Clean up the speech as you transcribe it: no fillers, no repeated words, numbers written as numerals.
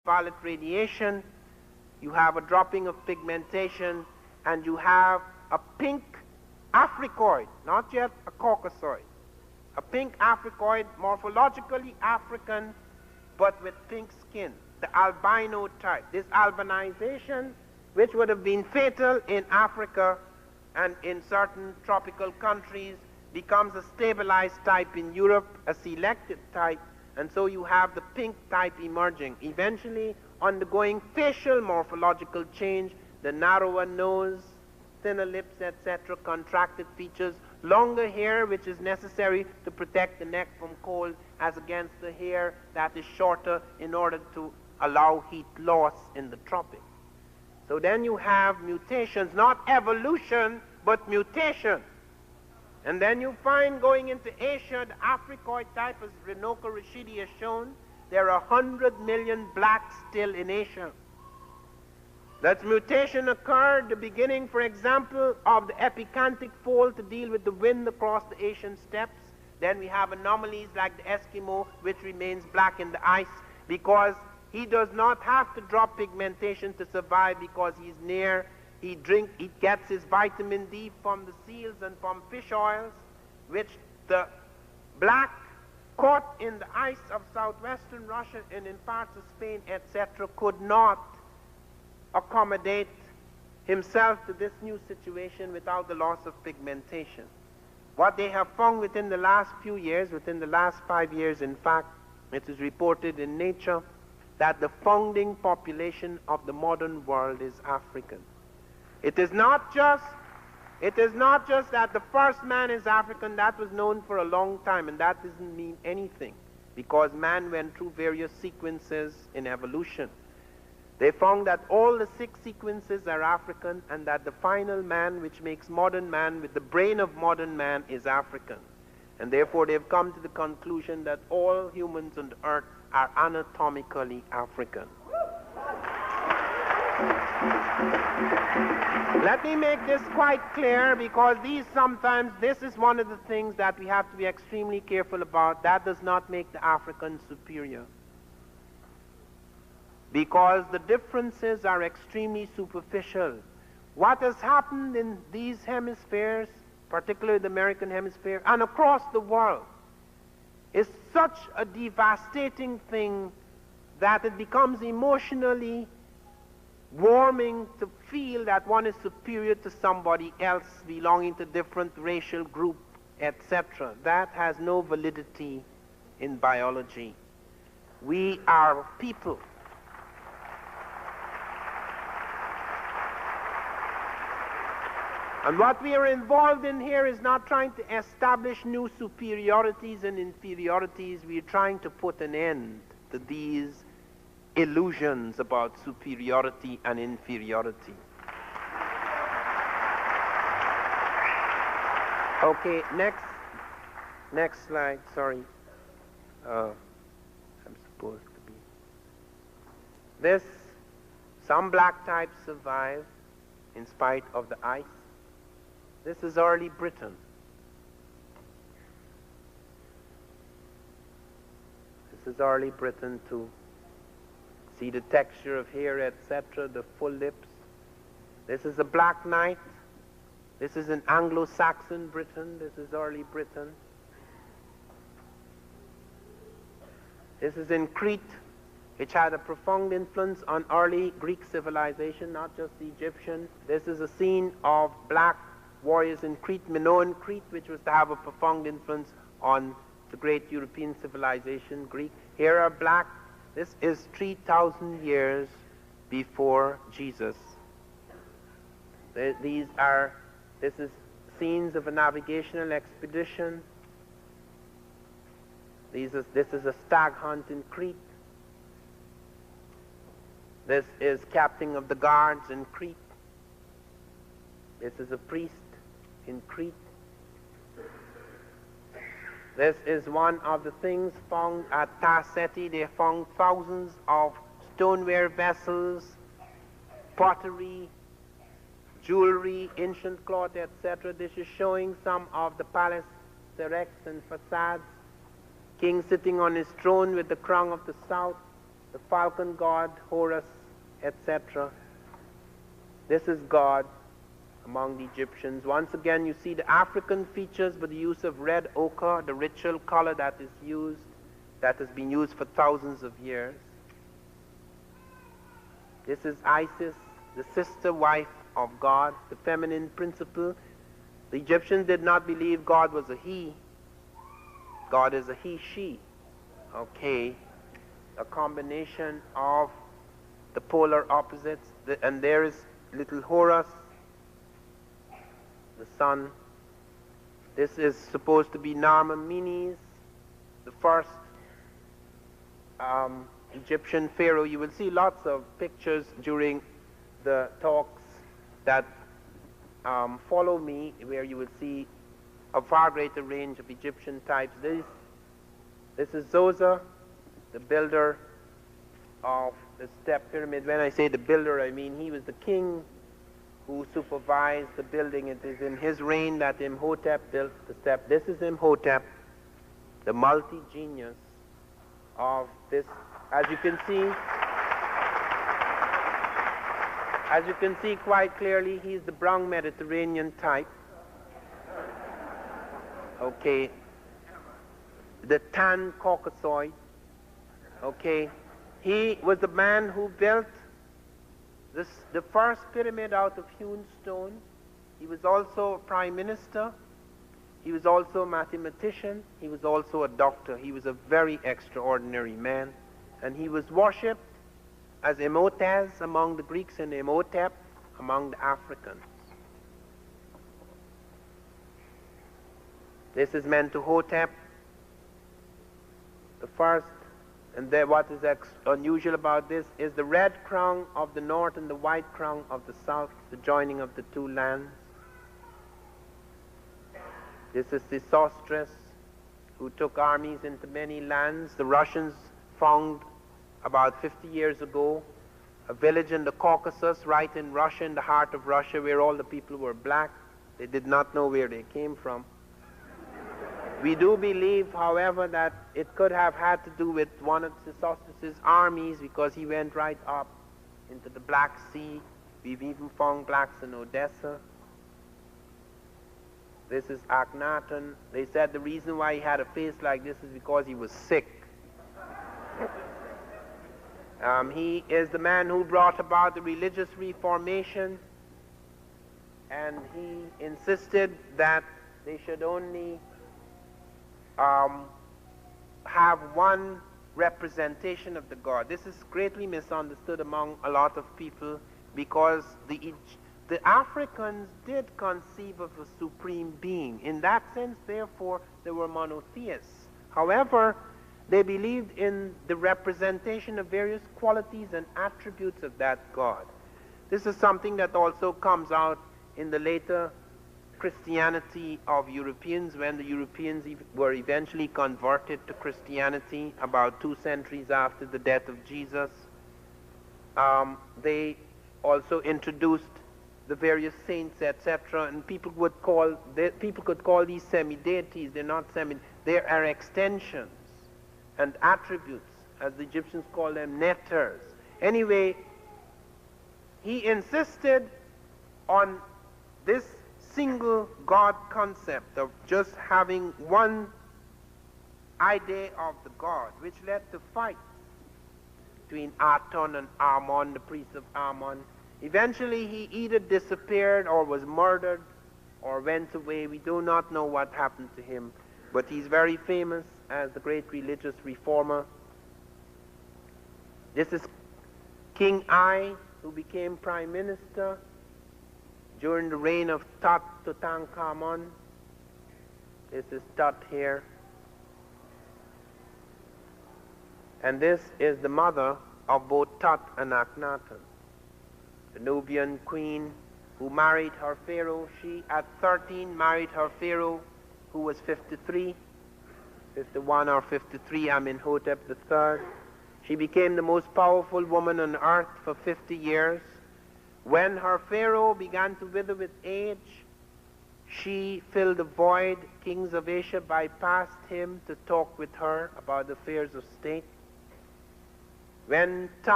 ultraviolet radiation, you have a dropping of pigmentation, and you have a pink Africoid, not yet a Caucasoid. A pink Africoid, morphologically African, but with pink skin, the albino type. This albanization, which would have been fatal in Africa and in certain tropical countries, becomes a stabilized type in Europe, a selected type, and so you have the pink type emerging, eventually undergoing facial morphological change, the narrower nose, thinner lips, etc., contracted features, longer hair, which is necessary to protect the neck from cold, as against the hair that is shorter in order to allow heat loss in the tropics. So then you have mutations, not evolution, but mutation. And then you find going into Asia, the Africoid type, as Renoka Rashidi has shown, there are 100 million blacks still in Asia. That mutation occurred the beginning, for example, of the epicantic fold to deal with the wind across the Asian steppes. Then we have anomalies like the Eskimo, which remains black in the ice because he does not have to drop pigmentation to survive because he's near. He gets his vitamin D from the seals and from fish oils, which the black caught in the ice of southwestern Russia and in parts of Spain, etc., could not accommodate himself to this new situation without the loss of pigmentation. What they have found within the last few years, within the last 5 years, in fact, it is reported in Nature that the founding population of the modern world is African. It is not just that the first man is African. That was known for a long time, and that doesn't mean anything because man went through various sequences in evolution. They found that all the 6 sequences are African, and that the final man, which makes modern man with the brain of modern man, is African. And therefore they've come to the conclusion that all humans on the earth are anatomically African. Let me make this quite clear, because this is one of the things that we have to be extremely careful about. That does not make the African superior, because the differences are extremely superficial. What has happened in these hemispheres, particularly the American hemisphere, and across the world, is such a devastating thing that it becomes emotionally warming to feel that one is superior to somebody else belonging to different racial group, etc. That has no validity in biology. We are people. And what we are involved in here is not trying to establish new superiorities and inferiorities. We are trying to put an end to these illusions about superiority and inferiority. Okay, next slide, sorry. I'm supposed to be. Some black types survive in spite of the ice. This is early Britain. This is early Britain too. See the texture of hair, etc., the full lips. This is a black knight. This is in Anglo-Saxon Britain. This is early Britain. This is in Crete, which had a profound influence on early Greek civilization, not just the Egyptian. This is a scene of black warriors in Crete, Minoan Crete, which was to have a profound influence on the great European civilization, Greek. Here are black. This is 3,000 years before Jesus. This is scenes of a navigational expedition. This is a stag hunt in Crete. This is captain of the guards in Crete. This is a priest in Crete. This is one of the things found at Tarseti. They found thousands of stoneware vessels, pottery, jewelry, ancient cloth, etc. This is showing some of the palace erects and facades. King sitting on his throne with the crown of the south. the falcon god, Horus, etc. This is God among the Egyptians. Once again, you see the African features, but the use of red ochre, the ritual color that is used, that has been used for thousands of years. This is Isis, the sister wife of God, the feminine principle. The Egyptians did not believe God was a he. God is a he-she. Okay, a combination of the polar opposites. And there is little Horus, the sun. This is supposed to be Narmer-Menes, the first Egyptian pharaoh. You will see lots of pictures during the talks that follow me, where you will see a far greater range of Egyptian types. This is Zoser, the builder of the step pyramid. When I say the builder, I mean he was the king who supervised the building. It is in his reign that Imhotep built the step. This is Imhotep, the multi-genius of this. As you can see quite clearly, he's the brown Mediterranean type. Okay, the tan Caucasoid. Okay, he was the man who built the first pyramid out of hewn stone. He was also a prime minister. He was also a mathematician. He was also a doctor. He was a very extraordinary man. And he was worshipped as Imhotep among the Greeks and Imhotep among the Africans. This is Mentuhotep, the first. And then what is unusual about this is the red crown of the north and the white crown of the south, the joining of the two lands. This is Sesostris, who took armies into many lands. The Russians found about 50 years ago a village in the Caucasus, right in Russia, in the heart of Russia, where all the people were black. They did not know where they came from. We do believe, however, that it could have had to do with one of Sesostris' armies, because he went right up into the Black Sea. We've even found blacks in Odessa. This is Akhenaten. They said the reason why he had a face like this is because he was sick. He is the man who brought about the religious reformation, and he insisted that they should only have one representation of the God. This is greatly misunderstood among a lot of people, because the Africans did conceive of a supreme being. In that sense, therefore, they were monotheists. However, they believed in the representation of various qualities and attributes of that God. This is something that also comes out in the later Christianity of Europeans, when the Europeans were eventually converted to Christianity about 2 centuries after the death of Jesus. They also introduced the various saints, etc., and people could call these semi-deities. They're not semi. They are extensions and attributes, as the Egyptians call them, netters. Anyway, he insisted on this single God concept of just having one idea of the God, which led to fights between Aton and Amon, the priest of Amon. Eventually he either disappeared or was murdered or went away. We do not know what happened to him, but he's very famous as the great religious reformer. This is King Ai, who became prime minister during the reign of Tutankhamun. This is Tut here. And this is the mother of both Tut and Akhenaten, the Nubian queen who married her pharaoh. She, at 13, married her pharaoh, who was 53, 51 or 53, Amenhotep III. She became the most powerful woman on earth for 50 years. When her pharaoh began to wither with age, she filled the void. Kings of Asia bypassed him to talk with her about the affairs of state. When